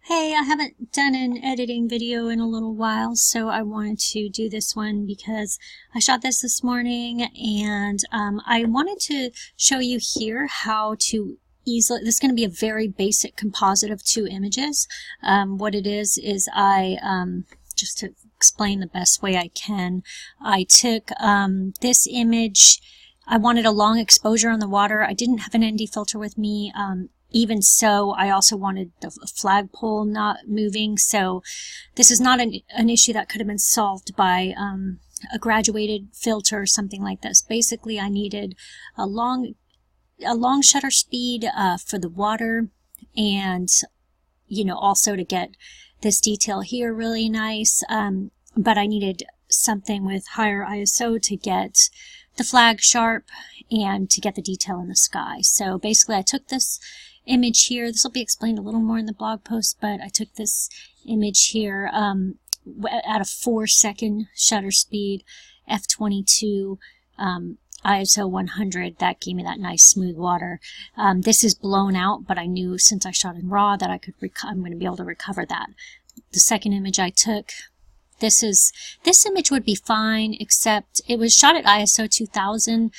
Hey, I haven't done an editing video in a little while, so I wanted to do this one because I shot this morning, and I wanted to show you here how to easily, this is going to be a very basic composite of two images. What it is just to explain the best way I can, I took this image. I wanted a long exposure on the water. I didn't have an ND filter with me. Even so, I also wanted the flagpole not moving, so this is not an issue that could have been solved by a graduated filter or something like this. Basically, I needed a long shutter speed for the water, and also to get this detail here really nice, but I needed something with higher ISO to get the flag sharp and to get the detail in the sky. So basically I took this image here. This will be explained a little more in the blog post, but I took this image here at a 4-second shutter speed, f22, ISO 100. That gave me that nice smooth water. This is blown out, but I knew since I shot in RAW that I'm going to be able to recover that. The second image I took, this image would be fine, except it was shot at ISO 2000,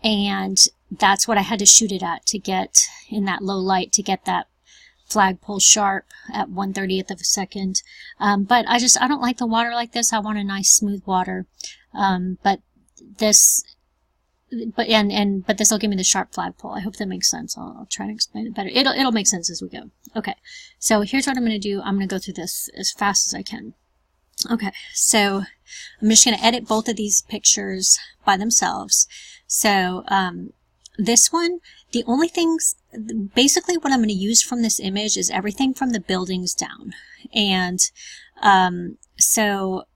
and that's what I had to shoot it at to get in that low light to get that flagpole sharp at 1/30th of a second. But I don't like the water like this. I want a nice smooth water. But this will give me the sharp flagpole. I hope that makes sense. I'll try to explain it better. It'll make sense as we go. Okay, so here's what I'm going to do. I'm going to go through this as fast as I can. Okay, so I'm just going to edit both of these pictures by themselves. So this one, the only things, basically what I'm going to use from this image is everything from the buildings down. And so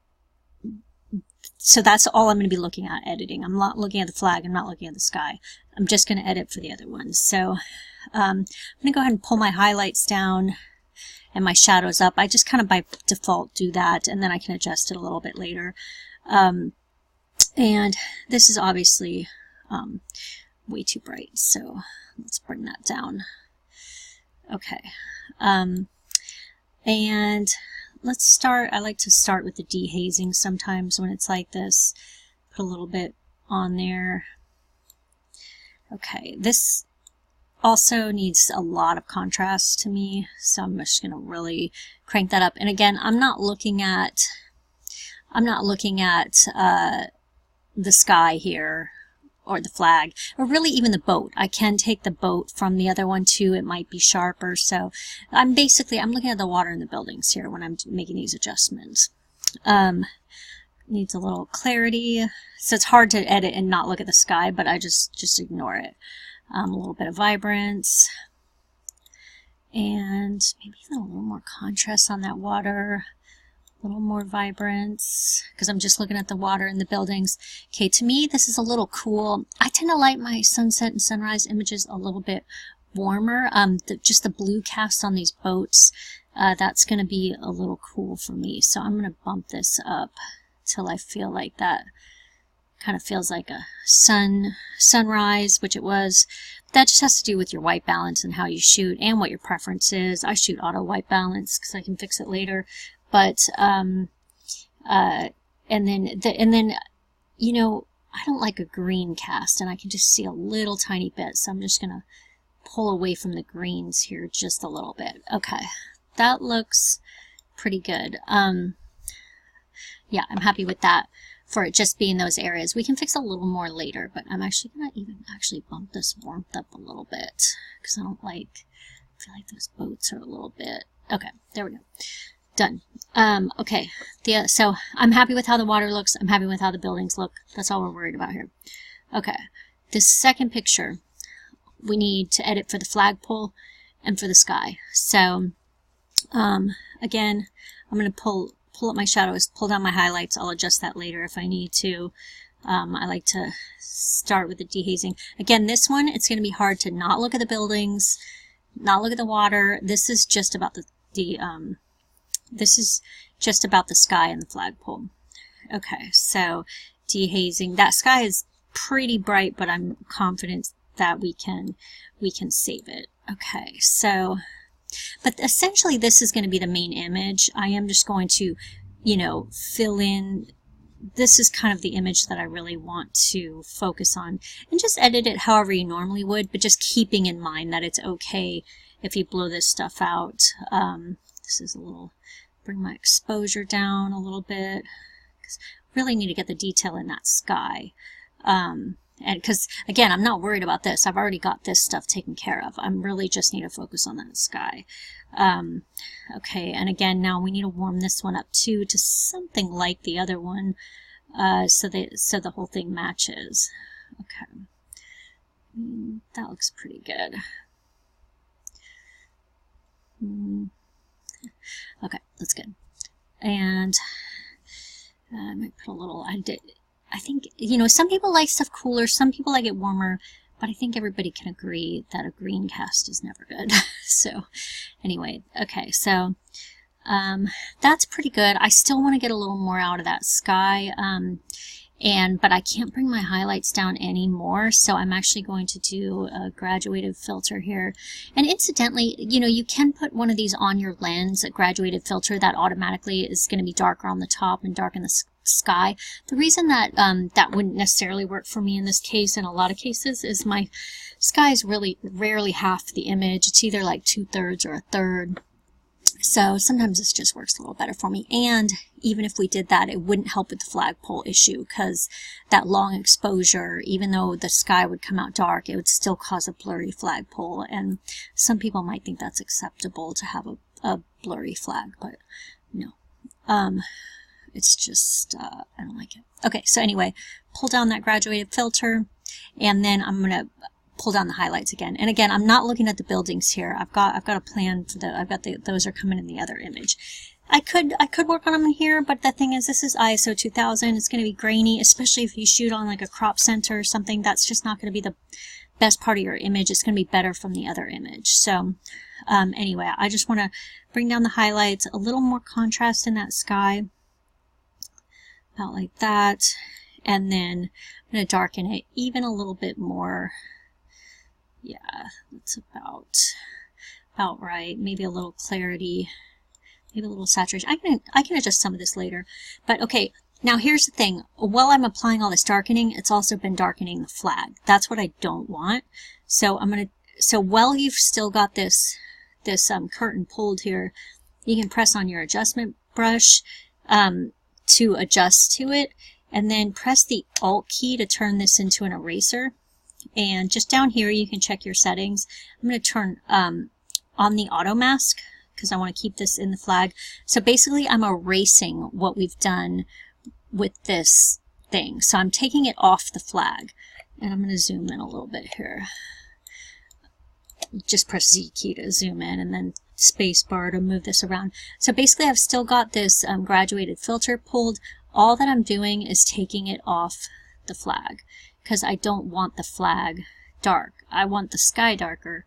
that's all I'm going to be looking at editing. I'm not looking at the flag, I'm not looking at the sky. I'm just going to edit for the other ones. So I'm going to go ahead and pull my highlights down and my shadows up. I just kind of by default do that, and then I can adjust it a little bit later. And this is obviously way too bright, so let's bring that down. Okay, and let's start. I like to start with the dehazing sometimes when it's like this. Put a little bit on there. Okay, this also needs a lot of contrast to me, so I'm just going to really crank that up. And again, I'm not looking at the sky here, or the flag, or really even the boat. I can take the boat from the other one too. It might be sharper. So I'm looking at the water in the buildings here when I'm making these adjustments. Needs a little clarity. So it's hard to edit and not look at the sky, but I just ignore it. A little bit of vibrance, and maybe a little more contrast on that water. A little more vibrance, because I'm just looking at the water in the buildings. Okay, to me this is a little cool. I tend to like my sunset and sunrise images a little bit warmer. Just the blue cast on these boats, that's going to be a little cool for me. So I'm going to bump this up till I feel like that kind of feels like a sunrise, which it was. That just has to do with your white balance and how you shoot and what your preference is. I shoot auto white balance because I can fix it later. But and then I don't like a green cast, and I can just see a little tiny bit, so I'm just gonna pull away from the greens here just a little bit. Okay, that looks pretty good. Yeah, I'm happy with that for it just being those areas. We can fix a little more later, but I'm actually gonna actually bump this warmth up a little bit because I feel like those boats are a little bit. Okay, there we go. Done. Okay, so I'm happy with how the water looks. I'm happy with how the buildings look. That's all we're worried about here. Okay, this second picture, we need to edit for the flagpole and for the sky. So, again, I'm going to pull up my shadows, pull down my highlights. I'll adjust that later if I need to. I like to start with the dehazing. Again, this one, it's going to be hard to not look at the buildings, not look at the water. This is just about this is just about the sky and the flagpole. Okay, so dehazing. That sky is pretty bright, but I'm confident that we can save it. Okay, so But essentially this is going to be the main image. I am just going to, you know, fill in. This is kind of the image that I really want to focus on, and just edit it however you normally would, but just keeping in mind that it's okay if you blow this stuff out. This is a little, bring my exposure down a little bit, because I really need to get the detail in that sky. And because again, I'm not worried about this. I've already got this stuff taken care of. I'm really just need to focus on that sky. Okay, and again, now we need to warm this one up too to something like the other one, so the whole thing matches. Okay, that looks pretty good. Okay, that's good. And I might put a little. I think, you know, some people like stuff cooler, some people like it warmer, but I think everybody can agree that a green cast is never good. So anyway, okay, so that's pretty good. I still want to get a little more out of that sky, but I can't bring my highlights down anymore, so I'm actually going to do a graduated filter here. And incidentally, you know, you can put one of these on your lens, a graduated filter that automatically is going to be darker on the top and dark in the sky. The reason that that wouldn't necessarily work for me in this case, in a lot of cases, is my sky is really rarely half the image. It's either like 2/3 or 1/3. So sometimes this just works a little better for me. And even if we did that, it wouldn't help with the flagpole issue, because that long exposure, even though the sky would come out dark, it would still cause a blurry flagpole. And some people might think that's acceptable to have a blurry flag, but no. It's just, I don't like it. Okay, so anyway, pull down that graduated filter, and then I'm going to pull down the highlights again. And again, I'm not looking at the buildings here. I've got a plan for those are coming in the other image. I could work on them in here, but the thing is, this is ISO 2000. It's going to be grainy, especially if you shoot on like a crop center or something. That's just not going to be the best part of your image. It's going to be better from the other image. So anyway, I just want to bring down the highlights, a little more contrast in that sky. About like that, and then I'm going to darken it even a little bit more. Yeah, that's about right. Maybe a little clarity, maybe a little saturation. I can adjust some of this later. But okay, now here's the thing. While I'm applying all this darkening, it's also been darkening the flag. That's what I don't want. So so while you've still got this curtain pulled here, you can press on your adjustment brush to adjust to it, and then press the Alt key to turn this into an eraser. And just down here you can check your settings. I'm going to turn on the auto mask because I want to keep this in the flag. So basically I'm erasing what we've done with this thing. So I'm taking it off the flag, and I'm going to zoom in a little bit here. Just press Z key to zoom in, and then space bar to move this around. So basically I've still got this graduated filter pulled. All that I'm doing is taking it off the flag, because I don't want the flag dark. I want the sky darker,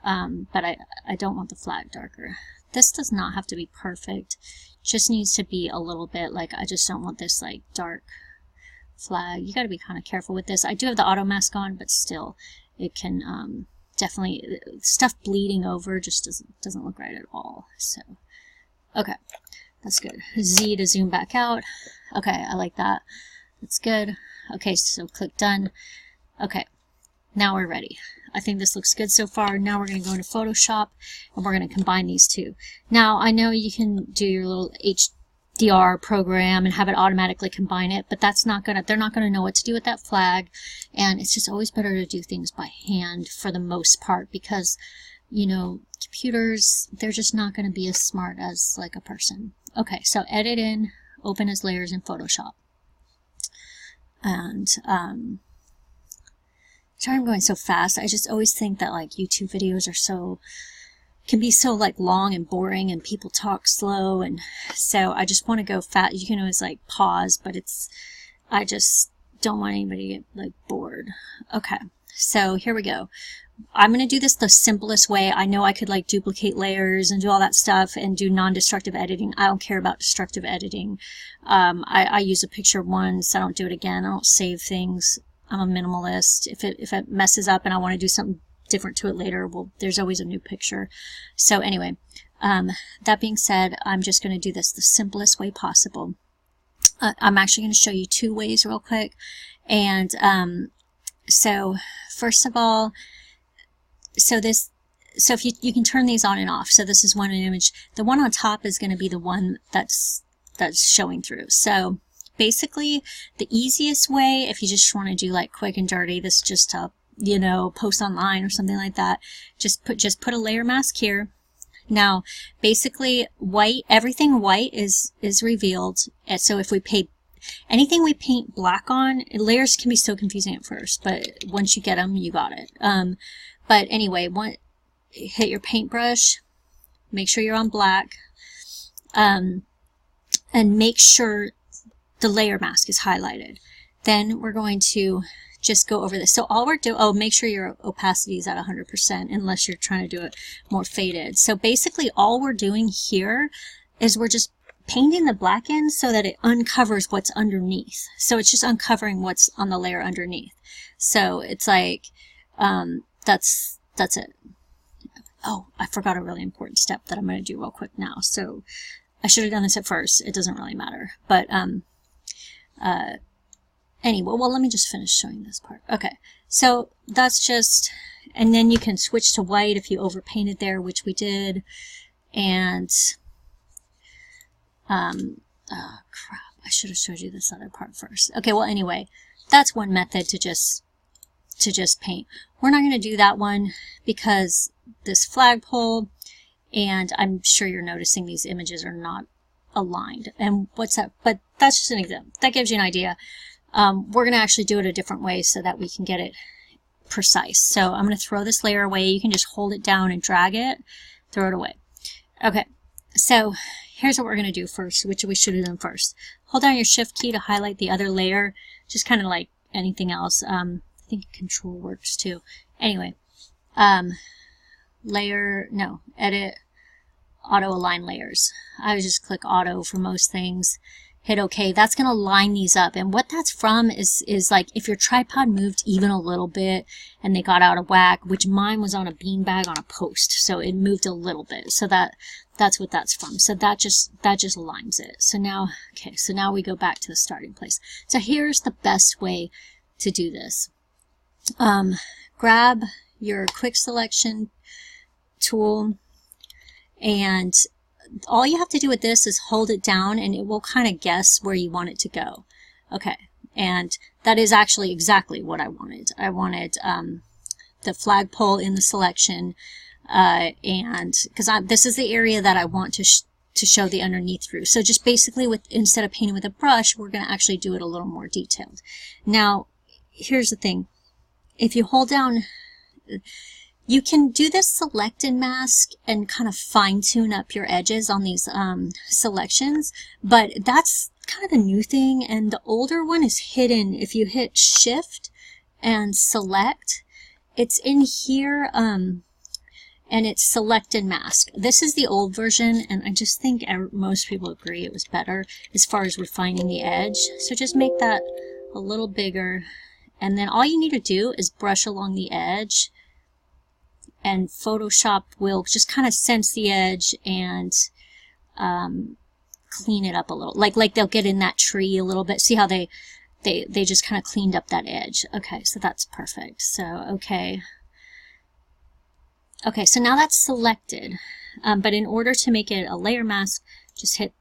but I don't want the flag darker. This does not have to be perfect. It just needs to be a little bit like, I just don't want this like dark flag. You got to be kind of careful with this. I do have the auto mask on, but still it can definitely, stuff bleeding over just doesn't look right at all. So okay, that's good. Z to zoom back out. Okay, I like that. That's good. Okay, so click done. Okay, now we're ready. I think this looks good so far. Now we're going to go into Photoshop, and we're going to combine these two. Now I know you can do your little HDR program and have it automatically combine it, but that's not gonna, they're not gonna know what to do with that flag, and it's just always better to do things by hand for the most part, because, you know, computers, they're just not gonna be as smart as like a person. Okay, so edit in, open as layers in Photoshop. And sorry I'm going so fast. I just always think that like YouTube videos are can be so like long and boring, and people talk slow, and so I just want to go fast. You can always like pause, but I just don't want anybody to get like bored. Okay, so here we go. I'm going to do this the simplest way. I know I could like duplicate layers and do all that stuff and do non-destructive editing. I don't care about destructive editing. I use a picture once. I don't do it again. I don't save things. I'm a minimalist. If it messes up and I want to do something different to it later, well, there's always a new picture. So anyway, that being said, I'm just going to do this the simplest way possible. I'm actually going to show you 2 ways real quick. And so first of all, so if you can turn these on and off. So this is one image. The one on top is going to be the one that's showing through. So basically the easiest way, if you just want to do like quick and dirty, this just to, you know, post online or something like that, just put a layer mask here. Now basically white, everything white is revealed. And so if we paint anything we paint black on, layers can be so confusing at first, but once you get them, you got it. But anyway, hit your paintbrush, make sure you're on black, and make sure the layer mask is highlighted. Then we're going to just go over this. So all we're doing, oh, make sure your opacity is at 100% unless you're trying to do it more faded. So basically all we're doing here is we're just painting the black in so that it uncovers what's underneath. So it's just uncovering what's on the layer underneath. So it's like, that's it. Oh, I forgot a really important step that I'm going to do real quick now. So I should have done this at first. It doesn't really matter. But anyway, well, let me just finish showing this part. Okay, so that's just, and then you can switch to white if you overpainted there, which we did. And, oh crap, I should have showed you this other part first. Okay, well, anyway, that's one method to just paint. We're not going to do that one because this flagpole, and I'm sure you're noticing these images are not aligned. And what's that? But that's just an example. That gives you an idea. We're going to actually do it a different way so that we can get it precise. So I'm going to throw this layer away. You can just hold it down and drag it, throw it away. Okay, so here's what we're going to do first, which we should have done first. Hold down your shift key to highlight the other layer, just kind of like anything else. I think control works too. Anyway, edit, auto align layers. I would just click auto for most things, hit OK. That's going to line these up. And what that's from is like if your tripod moved even a little bit and they got out of whack, which mine was on a beanbag on a post, so it moved a little bit. So that's what that's from. So that just aligns it. So now, okay, so now we go back to the starting place. So here's the best way to do this. Grab your quick selection tool, and all you have to do with this is hold it down and it will kind of guess where you want it to go. Okay, and that is actually exactly what I wanted. I wanted the flagpole in the selection, and because this is the area that I want to show the underneath through. So just basically, instead of painting with a brush, we're going to actually do it a little more detailed. Now, here's the thing. If you hold down, you can do this select and mask and kind of fine tune up your edges on these selections, but that's kind of the new thing, and the older one is hidden. If you hit shift and select, it's in here, and it's select and mask. This is the old version, and I just think most people agree it was better as far as refining the edge. So just make that a little bigger, and then all you need to do is brush along the edge, and Photoshop will just kind of sense the edge and clean it up a little. Like they'll get in that tree a little bit. See how they just kind of cleaned up that edge. Okay, so that's perfect. So okay, so now that's selected. But in order to make it a layer mask, just hit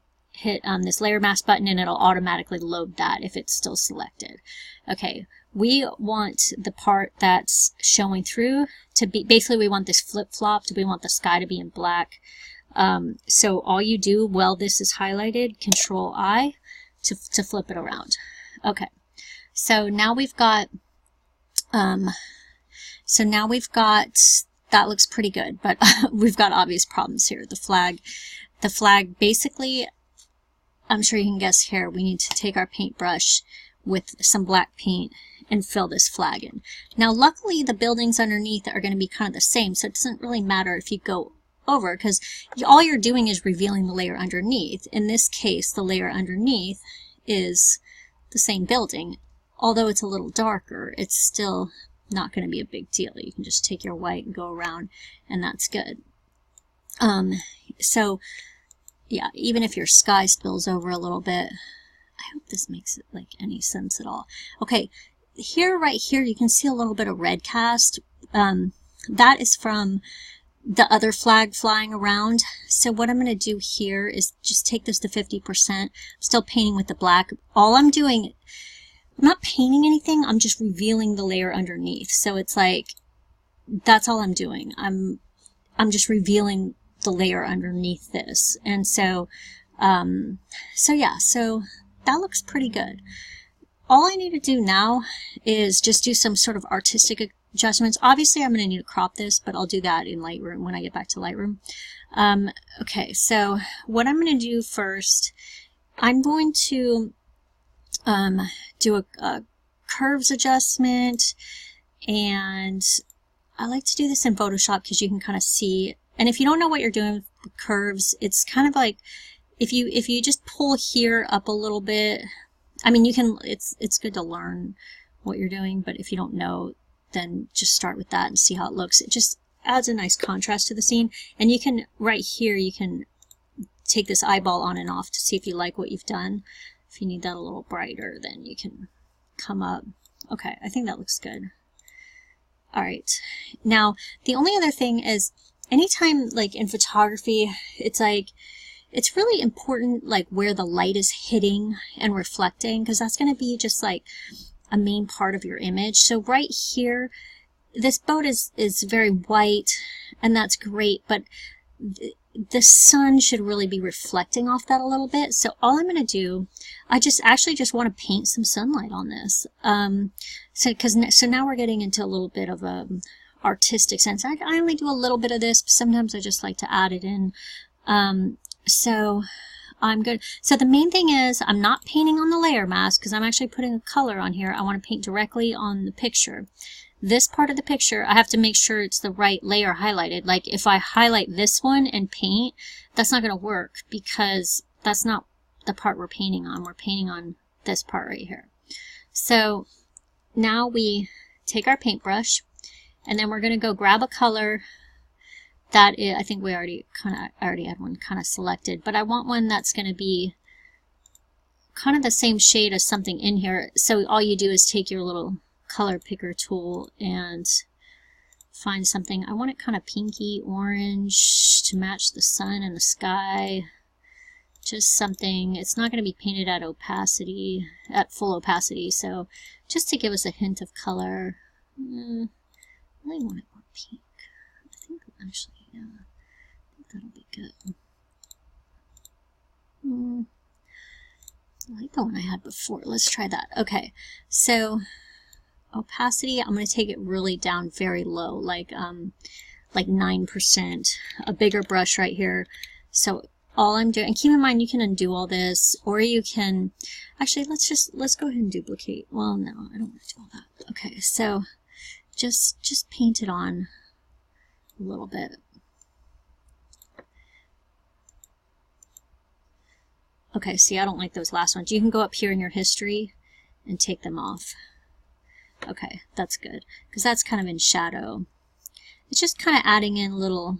this layer mask button and it'll automatically load that if it's still selected. Okay, we want the part that's showing through to be, basically we want this flip-flopped. We want the sky to be in black. So all you do while this is highlighted, Control I to flip it around. Okay, so now we've got, that looks pretty good, but we've got obvious problems here. The flag basically, I'm sure you can guess here, we need to take our paintbrush with some black paint and fill this flag in. Now luckily the buildings underneath are going to be kind of the same, so it doesn't really matter if you go over, because all you're doing is revealing the layer underneath. In this case, the layer underneath is the same building. Although it's a little darker, it's still not going to be a big deal. You can just take your white and go around, and that's good. So yeah, even if your sky spills over a little bit, I hope this makes it like any sense at all. Okay, here, right here, you can see a little bit of red cast. That is from the other flag flying around. So what I'm going to do here is just take this to 50%. I'm still painting with the black. All I'm doing, I'm not painting anything, I'm just revealing the layer underneath. So it's like, that's all I'm doing. I'm just revealing the layer underneath this. And so, yeah, so that looks pretty good. All I need to do now is just do some sort of artistic adjustments. Obviously, I'm going to need to crop this, but I'll do that in Lightroom when I get back to Lightroom. Okay, so what I'm going to do first, I'm going to do a curves adjustment, and I like to do this in Photoshop because you can kind of see. And if you don't know what you're doing with curves, it's kind of like if you just pull here up a little bit. I mean, you can. It's good to learn what you're doing, but if you don't know, then just start with that and see how it looks. It just adds a nice contrast to the scene. And you can, right here, you can take this eyeball on and off to see if you like what you've done. If you need that a little brighter, then you can come up. Okay, I think that looks good. All right. Now, the only other thing is, anytime, like in photography, it's like, it's really important, like where the light is hitting and reflecting, because that's going to be just like a main part of your image. So right here, this boat is very white, and that's great, but the sun should really be reflecting off that a little bit. So all I'm going to do, I actually just want to paint some sunlight on this. So now we're getting into a little bit of a artistic sense. I only do a little bit of this, but sometimes I just like to add it in. So I'm good. So the main thing is, I'm not painting on the layer mask because I'm actually putting a color on here. I want to paint directly on the picture. This part of the picture, I have to make sure it's the right layer highlighted. Like if I highlight this one and paint, that's not going to work because that's not the part we're painting on. We're painting on this part right here. So now we take our paintbrush, and then we're going to go grab a color that is, I think we already had one kind of selected, but I want one that's going to be kind of the same shade as something in here. So all you do is take your little color picker tool and find something. I want it kind of pinky orange to match the sun and the sky. Just something, it's not going to be painted at opacity, at full opacity, so just to give us a hint of color. I really want it more pink. I think actually, yeah, I think that'll be good. I like the one I had before. Let's try that. Okay, so opacity, I'm going to take it really down very low, like 9%. A bigger brush right here. So all I'm doing, and keep in mind you can undo all this, or you can, actually let's go ahead and duplicate. Well, no, I don't want to do all that. Okay, so just paint it on a little bit. Okay, see, I don't like those last ones. You can go up here in your history and take them off. Okay, that's good, because that's kind of in shadow. It's just kind of adding in little,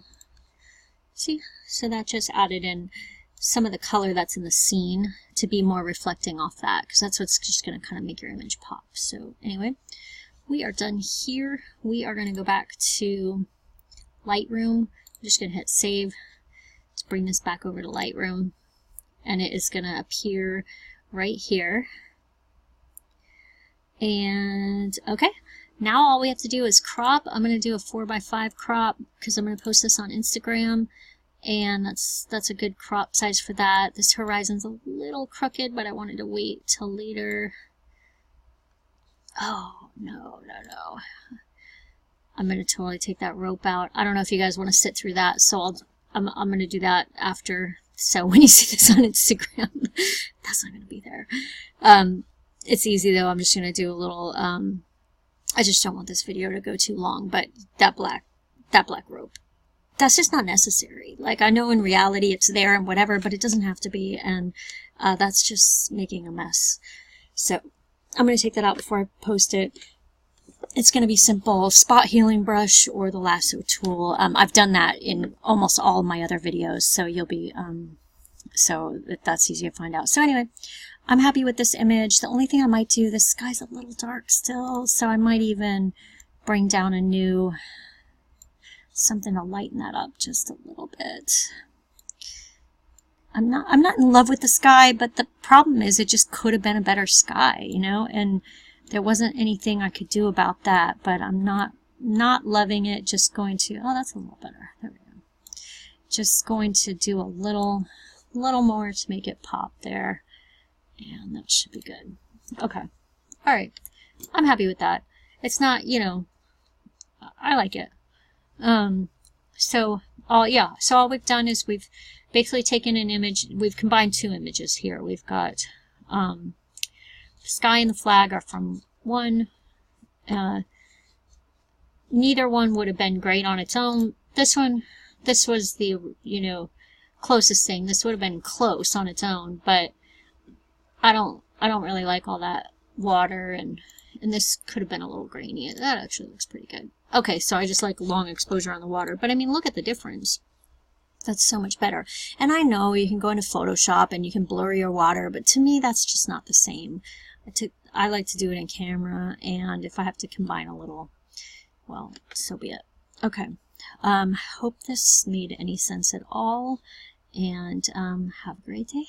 see, so that just added in some of the color that's in the scene to be more reflecting off that, because that's what's just going to kind of make your image pop. So anyway, we are done here. We are going to go back to Lightroom. I'm just going to hit save. Let's bring this back over to Lightroom, and it is going to appear right here. And okay, now all we have to do is crop. I'm going to do a 4:5 crop because I'm going to post this on Instagram, and that's a good crop size for that. This horizon's a little crooked, but I wanted to wait till later. Oh, no. I'm going to totally take that rope out. I don't know if you guys want to sit through that, so I'm going to do that after. So when you see this on Instagram, that's not going to be there. It's easy though. I'm just going to do a little, I just don't want this video to go too long, but that black rope, that's just not necessary. Like, I know in reality it's there and whatever, but it doesn't have to be, and that's just making a mess. So I'm going to take that out before I post it. it's going to be simple spot healing brush or the lasso tool. I've done that in almost all of my other videos, so you'll be, so that's easy to find out. So anyway, I'm happy with this image. The only thing I might do, this sky's a little dark still, so I might even bring down a new, something to lighten that up just a little bit. I'm not in love with the sky, but the problem is it just could have been a better sky, you know, and there wasn't anything I could do about that, but I'm not loving it. Just going to, oh, that's a little better. There we go. Just going to do a little more to make it pop there, and that should be good. Okay. All right. I'm happy with that. It's not, you know, I like it. So all we've done is we've basically taken an image, we've combined two images here. We've got the sky and the flag are from one. Neither one would have been great on its own. This was the, you know, closest thing. This would have been close on its own, but I don't really like all that water, and this could have been a little grainy. That actually looks pretty good. Okay, so I just like long exposure on the water, but I mean, look at the difference. That's so much better. And I know you can go into Photoshop and you can blur your water, but to me that's just not the same. I like to do it in camera, and if I have to combine a little, well, so be it. Okay. Hope this made any sense at all, and have a great day.